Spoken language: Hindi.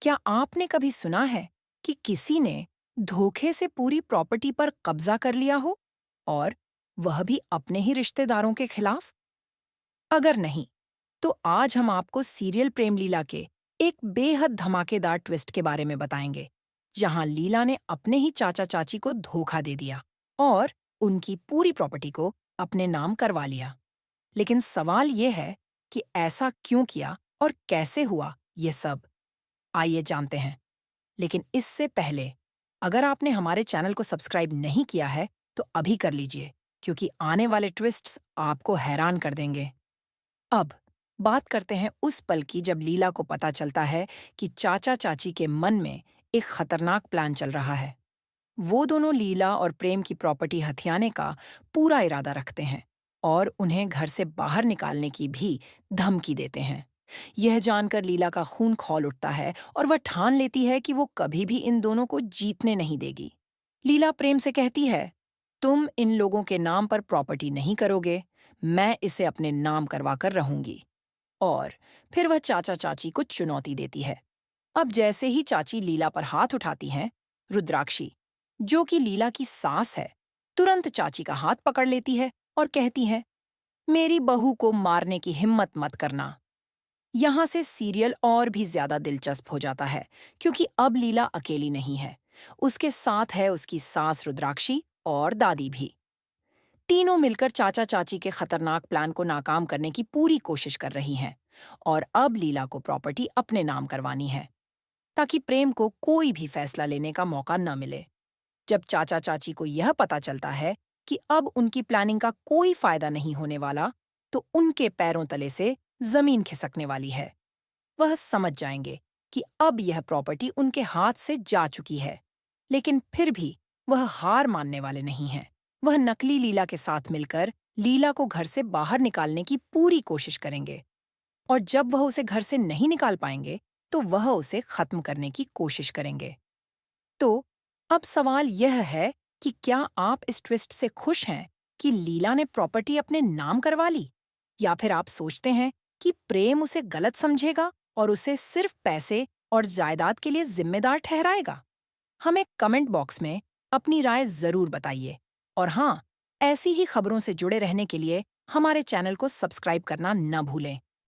क्या आपने कभी सुना है कि किसी ने धोखे से पूरी प्रॉपर्टी पर कब्जा कर लिया हो और वह भी अपने ही रिश्तेदारों के खिलाफ? अगर नहीं, तो आज हम आपको सीरियल प्रेम लीला के एक बेहद धमाकेदार ट्विस्ट के बारे में बताएंगे, जहां लीला ने अपने ही चाचा चाची को धोखा दे दिया और उनकी पूरी प्रॉपर्टी को अपने नाम करवा लिया। लेकिन सवाल यह है कि ऐसा क्यों किया और कैसे हुआ ये सब। आइए जानते हैं। लेकिन इससे पहले, अगर आपने हमारे चैनल को सब्सक्राइब नहीं किया है, तो अभी कर लीजिए, क्योंकि आने वाले ट्विस्ट्स आपको हैरान कर देंगे। अब बात करते हैं उस पल की जब लीला को पता चलता है कि चाचा-चाची के मन में एक खतरनाक प्लान चल रहा है। वो दोनों लीला और प्रेम की प्रॉपर्टी हथियाने का पूरा इरादा रखते हैं और उन्हें घर से बाहर निकालने की भी धमकी देते हैं। यह जानकर लीला का खून खौल उठता है और वह ठान लेती है कि वो कभी भी इन दोनों को जीतने नहीं देगी। लीला प्रेम से कहती है, तुम इन लोगों के नाम पर प्रॉपर्टी नहीं करोगे, मैं इसे अपने नाम करवा कर रहूंगी। और फिर वह चाचा चाची को चुनौती देती है। अब जैसे ही चाची लीला पर हाथ उठाती हैं, रुद्राक्षी, जो कि लीला की सास है, तुरंत चाची का हाथ पकड़ लेती है और कहती है, मेरी बहू को मारने की हिम्मत मत करना। यहाँ से सीरियल और भी ज्यादा दिलचस्प हो जाता है, क्योंकि अब लीला अकेली नहीं है। उसके साथ है उसकी सास रुद्राक्षी और दादी भी। तीनों मिलकर चाचा चाची के खतरनाक प्लान को नाकाम करने की पूरी कोशिश कर रही हैं और अब लीला को प्रॉपर्टी अपने नाम करवानी है, ताकि प्रेम को कोई भी फैसला लेने का मौका न मिले। जब चाचा चाची को यह पता चलता है कि अब उनकी प्लानिंग का कोई फायदा नहीं होने वाला, तो उनके पैरों तले से जमीन खिसकने वाली है। वह समझ जाएंगे कि अब यह प्रॉपर्टी उनके हाथ से जा चुकी है। लेकिन फिर भी वह हार मानने वाले नहीं हैं। वह नकली लीला के साथ मिलकर लीला को घर से बाहर निकालने की पूरी कोशिश करेंगे, और जब वह उसे घर से नहीं निकाल पाएंगे, तो वह उसे खत्म करने की कोशिश करेंगे। तो अब सवाल यह है कि क्या आप इस ट्विस्ट से खुश हैं कि लीला ने प्रॉपर्टी अपने नाम करवा ली, या फिर आप सोचते हैं कि प्रेम उसे गलत समझेगा और उसे सिर्फ पैसे और जायदाद के लिए जिम्मेदार ठहराएगा? हमें कमेंट बॉक्स में अपनी राय जरूर बताइए। और हाँ, ऐसी ही खबरों से जुड़े रहने के लिए हमारे चैनल को सब्सक्राइब करना न भूलें।